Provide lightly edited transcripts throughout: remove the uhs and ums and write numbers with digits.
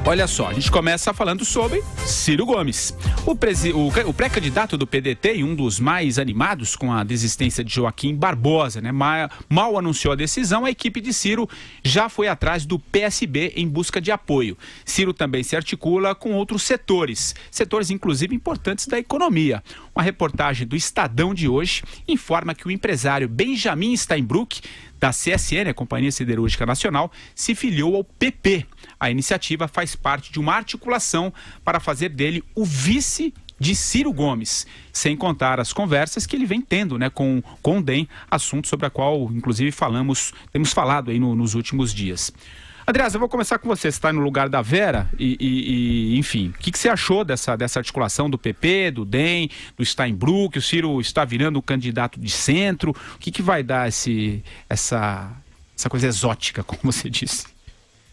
Olha só, a gente começa falando sobre Ciro Gomes. O pré-candidato do PDT e um dos mais animados com a desistência de Joaquim Barbosa, né? Mal anunciou a decisão, a equipe de Ciro já foi atrás do PSB em busca de apoio. Ciro também se articula com outros setores inclusive importantes da economia. Uma reportagem do Estadão de hoje informa que o empresário Benjamin Steinbrück, da CSN, a Companhia Siderúrgica Nacional, se filiou ao PP. A iniciativa faz parte de uma articulação para fazer dele o vice de Ciro Gomes, sem contar as conversas que ele vem tendo, né, com o DEM, assunto sobre a qual, inclusive, temos falado aí nos últimos dias. Andreasa, eu vou começar com você. Você está no lugar da Vera enfim, o que você achou dessa articulação do PP, do DEM, do Steinbrück? O Ciro está virando um candidato de centro. O que vai dar essa coisa exótica, como você disse?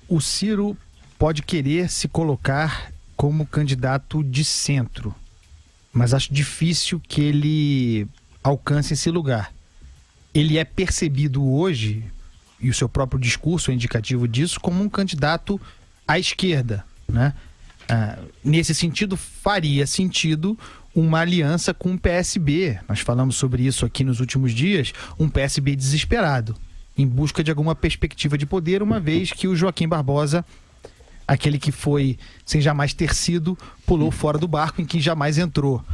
O Ciro pode querer se colocar como candidato de centro, mas acho difícil que ele alcance esse lugar. Ele é percebido hoje, e o seu próprio discurso é indicativo disso, como um candidato à esquerda, né? Nesse sentido, faria sentido uma aliança com o PSB. Nós falamos sobre isso aqui nos últimos dias, um PSB desesperado, em busca de alguma perspectiva de poder, uma vez que o Joaquim Barbosa, aquele que foi sem jamais ter sido, pulou fora do barco em que jamais entrou.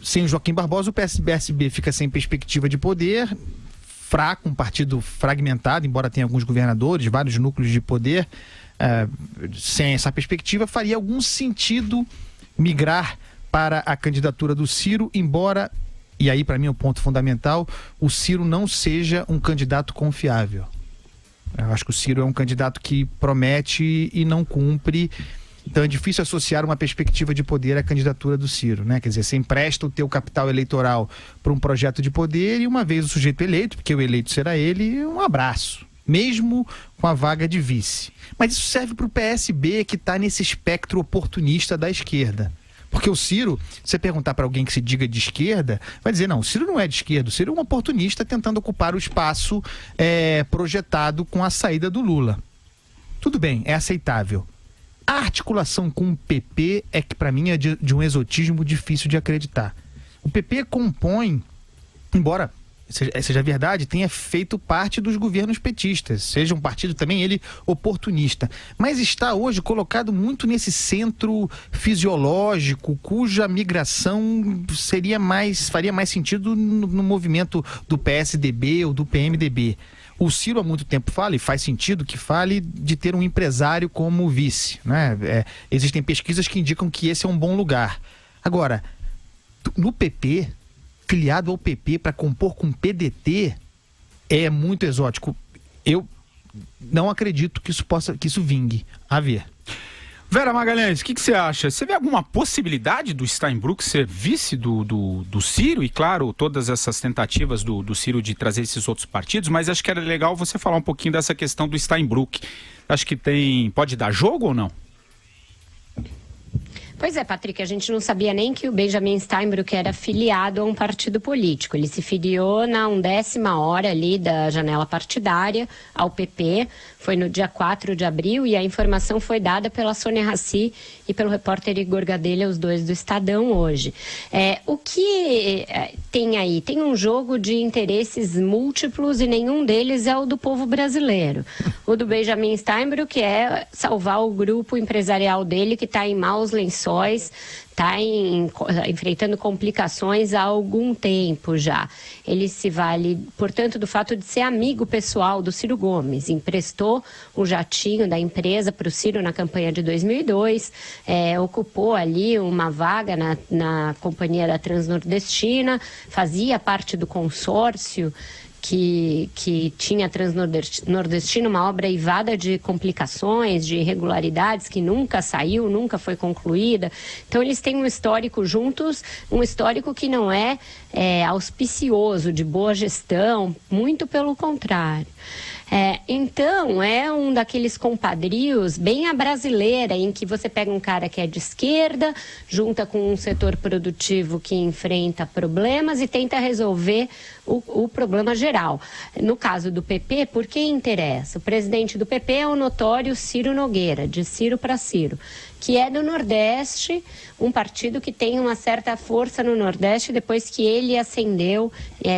Sem o Joaquim Barbosa, o PSB fica sem perspectiva de poder, fraco, um partido fragmentado, embora tenha alguns governadores, vários núcleos de poder. Sem essa perspectiva, faria algum sentido migrar para a candidatura do Ciro, embora, e aí para mim é o ponto fundamental, o Ciro não seja um candidato confiável. Eu acho que o Ciro é um candidato que promete e não cumpre. Então é difícil associar uma perspectiva de poder à candidatura do Ciro, né? Quer dizer, você empresta o teu capital eleitoral para um projeto de poder e uma vez o sujeito eleito, porque o eleito será ele, um abraço, mesmo com a vaga de vice. Mas isso serve para o PSB, que está nesse espectro oportunista da esquerda. Porque o Ciro, se você perguntar para alguém que se diga de esquerda, vai dizer, não, o Ciro não é de esquerda, o Ciro é um oportunista tentando ocupar o espaço projetado com a saída do Lula. Tudo bem, é aceitável. A articulação com o PP é que para mim é de um exotismo difícil de acreditar. O PP compõe, embora seja verdade, tenha feito parte dos governos petistas, seja um partido também ele oportunista, mas está hoje colocado muito nesse centro fisiológico, cuja migração faria mais sentido no movimento do PSDB ou do PMDB. O Ciro há muito tempo fala, e faz sentido que fale, de ter um empresário como vice, né? Existem pesquisas que indicam que esse é um bom lugar. Agora, no PP, filiado ao PP para compor com o PDT, é muito exótico. Eu não acredito que isso vingue. A ver. Vera Magalhães, o que você acha? Você vê alguma possibilidade do Steinbrück ser vice do Ciro? E claro, todas essas tentativas do Ciro de trazer esses outros partidos, mas acho que era legal você falar um pouquinho dessa questão do Steinbrück. Acho que pode dar jogo ou não? Pois é, Patrick, a gente não sabia nem que o Benjamin Steinbrück era filiado a um partido político. Ele se filiou na 1ª hora ali da janela partidária ao PP, foi no dia 4 de abril, e a informação foi dada pela Sônia Raci e pelo repórter Igor Gadelha, os dois do Estadão hoje. O que tem aí? Tem um jogo de interesses múltiplos e nenhum deles é o do povo brasileiro. O do Benjamin Steinbrück é salvar o grupo empresarial dele, que está em maus lençóis, está enfrentando complicações há algum tempo já. Ele se vale, portanto, do fato de ser amigo pessoal do Ciro Gomes. Emprestou o jatinho da empresa para o Ciro na campanha de 2002, ocupou ali uma vaga na companhia da Transnordestina, fazia parte do consórcio que tinha a Transnordestina, uma obra eivada de complicações, de irregularidades, que nunca saiu, nunca foi concluída. Então eles têm um histórico juntos, um histórico que não é auspicioso, de boa gestão, muito pelo contrário. Então, é um daqueles compadrios bem à brasileira, em que você pega um cara que é de esquerda, junta com um setor produtivo que enfrenta problemas e tenta resolver o problema geral. No caso do PP, por que interessa? O presidente do PP é o notório Ciro Nogueira, de Ciro para Ciro, que é do Nordeste, um partido que tem uma certa força no Nordeste depois que ele ascendeu,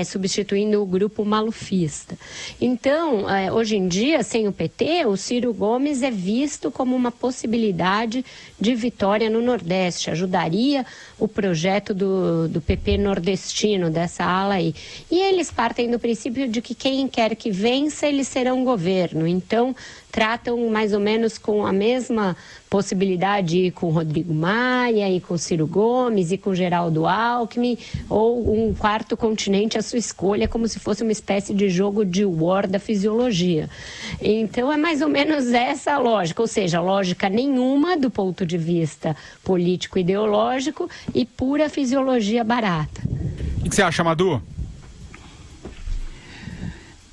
substituindo o grupo malufista. Então, hoje em dia, sem o PT, o Ciro Gomes é visto como uma possibilidade de vitória no Nordeste, ajudaria o projeto do PP nordestino, dessa ala aí. E eles partem do princípio de que quem quer que vença, eles serão governo. Então, tratam mais ou menos com a mesma possibilidade com Rodrigo Maia e com Ciro Gomes e com Geraldo Alckmin, ou um quarto continente à sua escolha, como se fosse uma espécie de jogo de war da fisiologia. Então é mais ou menos essa a lógica, ou seja, lógica nenhuma do ponto de vista político-ideológico e pura fisiologia barata. O que você acha, Madu?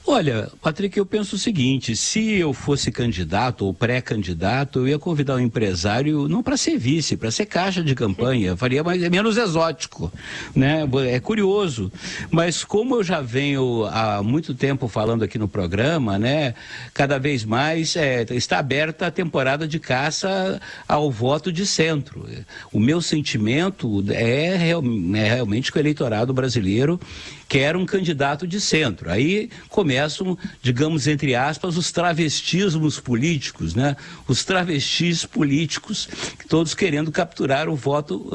Olha, Patrick, eu penso o seguinte, se eu fosse candidato ou pré-candidato, eu ia convidar um empresário não para ser vice, para ser caixa de campanha, faria menos exótico, né? É curioso, mas como eu já venho há muito tempo falando aqui no programa, né? Cada vez mais está aberta a temporada de caça ao voto de centro. O meu sentimento é realmente que o eleitorado brasileiro quer um candidato de centro. Aí começam, digamos, entre aspas, os travestismos políticos, né? Os travestis políticos, todos querendo capturar o voto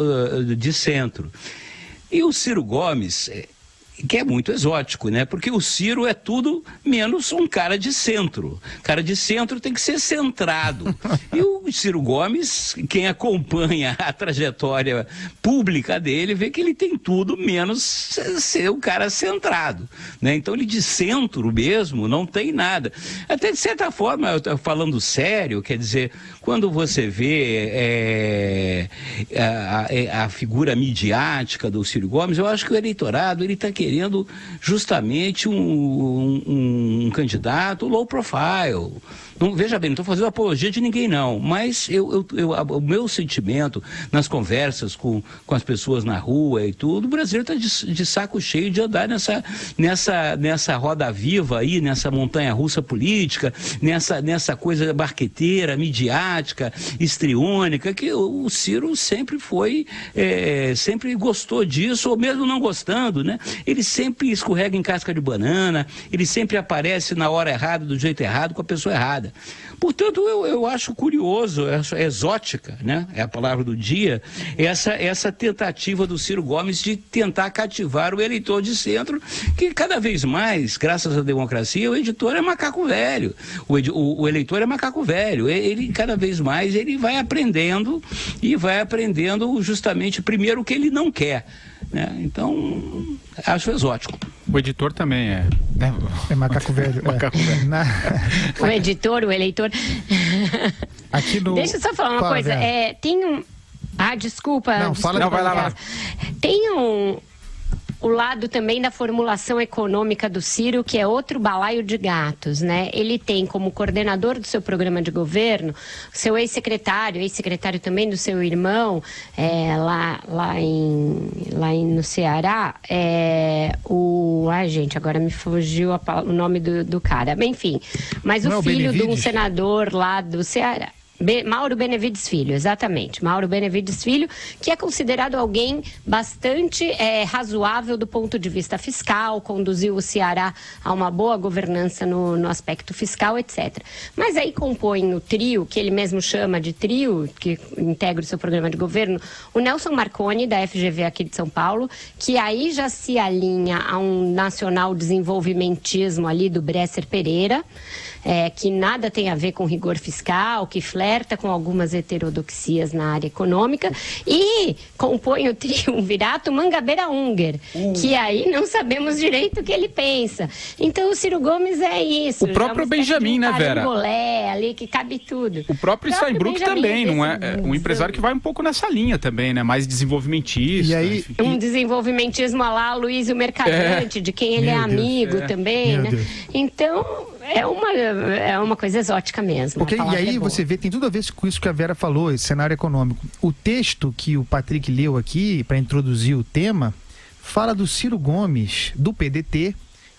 de centro. E o Ciro Gomes, que é muito exótico, né? Porque o Ciro é tudo menos um cara de centro. Cara de centro tem que ser centrado. E o Ciro Gomes, quem acompanha a trajetória pública dele, vê que ele tem tudo menos ser um cara centrado, né? Então ele de centro mesmo não tem nada. Até de certa forma, eu tô falando sério, quer dizer, quando você vê a figura midiática do Ciro Gomes, eu acho que o eleitorado, ele está querendo justamente um candidato low profile. Não, veja bem, não estou fazendo apologia de ninguém não, mas o meu sentimento nas conversas com as pessoas na rua e tudo, o brasileiro está de saco cheio de andar nessa roda viva aí, nessa montanha russa política, nessa coisa barqueteira, midiática, histriônica, que o Ciro sempre foi, sempre gostou disso, ou mesmo não gostando, né? Ele sempre escorrega em casca de banana, ele sempre aparece na hora errada, do jeito errado, com a pessoa errada. Portanto, eu acho curioso, exótica, né? É a palavra do dia, essa tentativa do Ciro Gomes de tentar cativar o eleitor de centro, que cada vez mais, graças à democracia, o editor é macaco velho, o eleitor é macaco velho, ele cada vez mais ele vai aprendendo justamente primeiro o que ele não quer, né? Então, acho exótico. O editor também é macaco velho. Macaco velho. O editor, o eleitor. Aqui no... Deixa eu só falar uma coisa. Tem um... desculpa. Não, desculpa, fala. Não, vai lá. Tem o lado também da formulação econômica do Ciro, que é outro balaio de gatos, né? Ele tem como coordenador do seu programa de governo, seu ex-secretário também do seu irmão, no Ceará, gente, agora me fugiu o nome do cara. Enfim, mas o filho de um senador lá do Ceará. Mauro Benevides Filho, exatamente. Mauro Benevides Filho, que é considerado alguém bastante razoável do ponto de vista fiscal, conduziu o Ceará a uma boa governança no aspecto fiscal, etc. Mas aí compõe o trio, que ele mesmo chama de trio, que integra o seu programa de governo, o Nelson Marconi, da FGV aqui de São Paulo, que aí já se alinha a um nacional desenvolvimentismo ali do Bresser Pereira, que nada tem a ver com rigor fiscal, que flerta com algumas heterodoxias na área econômica, e compõe o triunvirato Mangabeira Unger, que aí não sabemos direito o que ele pensa. Então o Ciro Gomes é isso. O próprio Benjamin, né, Vera? Ali que cabe tudo. O próprio Steinbrück também, não é? Um empresário que vai um pouco nessa linha também, né? Mais desenvolvimentista. E aí, um desenvolvimentismo lá, Luiz o Mercadante, de quem ele é amigo também, né? Então, É uma coisa exótica mesmo. Porque, e aí você vê, tem tudo a ver com isso que a Vera falou, esse cenário econômico. O texto que o Patrick leu aqui, para introduzir o tema, fala do Ciro Gomes, do PDT,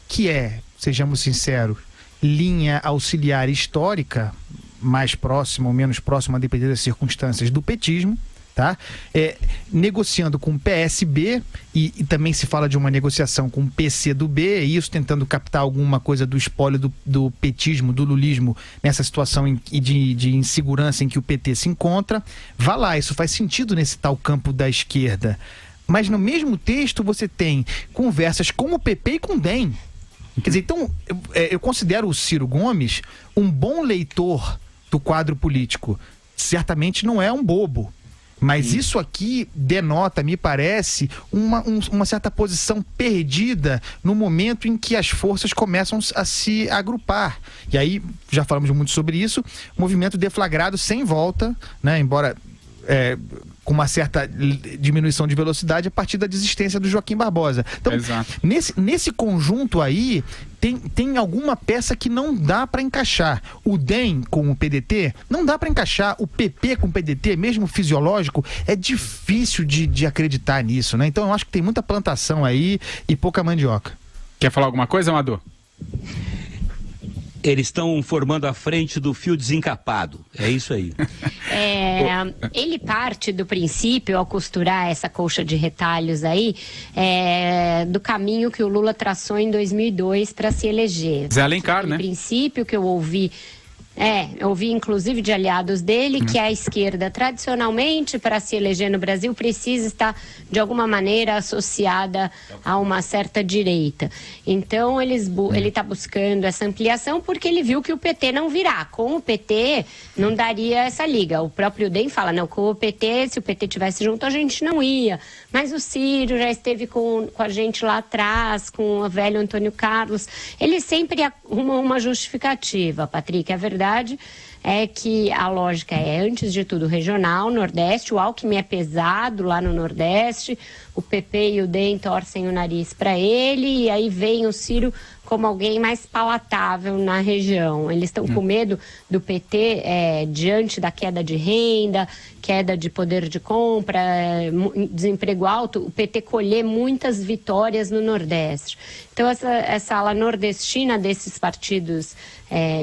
que é, sejamos sinceros, linha auxiliar histórica, mais próxima ou menos próxima, a depender das circunstâncias, do petismo, tá? Negociando com o PSB e também se fala de uma negociação com o PCdoB, e isso tentando captar alguma coisa do espólio do petismo, do lulismo, nessa situação de insegurança em que o PT se encontra. Vá lá, isso faz sentido nesse tal campo da esquerda. Mas no mesmo texto você tem conversas com o PP e com o DEM. Quer dizer, então, eu considero o Ciro Gomes um bom leitor do quadro político. Certamente não é um bobo. Mas isso aqui denota, me parece, uma certa posição perdida no momento em que as forças começam a se agrupar. E aí, já falamos muito sobre isso, movimento deflagrado sem volta, né? Embora com uma certa diminuição de velocidade a partir da desistência do Joaquim Barbosa. Então, nesse conjunto aí, tem alguma peça que não dá para encaixar. O DEM com o PDT, não dá para encaixar. O PP com o PDT, mesmo fisiológico, é difícil de acreditar nisso, né? Então eu acho que tem muita plantação aí e pouca mandioca. Quer falar alguma coisa, Amador? Eles estão formando a frente do fio desencapado. É isso aí. Ele parte do princípio, ao costurar essa colcha de retalhos aí, do caminho que o Lula traçou em 2002 para se eleger. Zé Alencar, né? O princípio que eu ouvi inclusive de aliados dele, que a esquerda, tradicionalmente, para se eleger no Brasil, precisa estar, de alguma maneira, associada a uma certa direita. Então, ele está buscando essa ampliação porque ele viu que o PT não virá. Com o PT, não daria essa liga. O próprio DEM fala, não, com o PT, se o PT tivesse junto, a gente não ia. Mas o Ciro já esteve com a gente lá atrás, com o velho Antônio Carlos. Ele sempre arruma uma justificativa, Patrick, é verdade. É que a lógica é, antes de tudo, regional, Nordeste. O Alckmin é pesado lá no Nordeste, o PP e o DEM torcem o nariz para ele, e aí vem o Ciro como alguém mais palatável na região. Eles estão com medo do PT diante da queda de renda, queda de poder de compra, desemprego alto, o PT colher muitas vitórias no Nordeste. Então essa ala nordestina desses partidos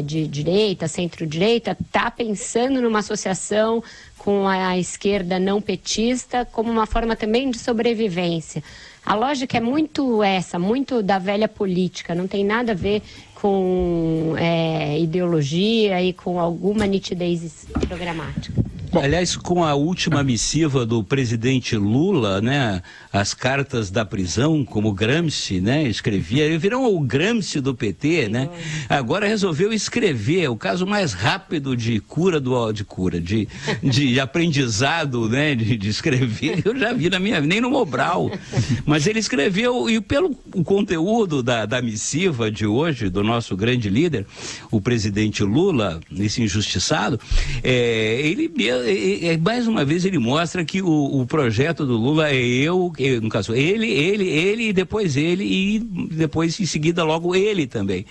de direita, centro-direita, está pensando numa associação com a esquerda não petista como uma forma também de sobrevivência. A lógica é muito muito da velha política, não tem nada a ver com ideologia e com alguma nitidez programática. Bom, aliás, com a última missiva do presidente Lula, né, as cartas da prisão, como Gramsci, né, escrevia, ele virou o Gramsci do PT, né? Agora resolveu escrever o caso mais rápido de de aprendizado, né, de escrever. Eu já vi nem no Mobral. Mas ele escreveu, e pelo conteúdo da missiva de hoje, do nosso grande líder, o presidente Lula, esse injustiçado, mais uma vez ele mostra que o projeto do Lula no caso, ele e depois ele, e depois em seguida logo ele também.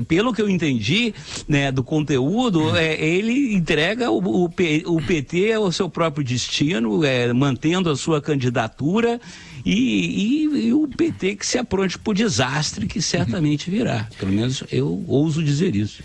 Pelo que eu entendi, né, do conteúdo, ele entrega o PT ao seu próprio destino, mantendo a sua candidatura, e o PT que se apronte para o desastre que certamente virá. Pelo menos eu ouso dizer isso.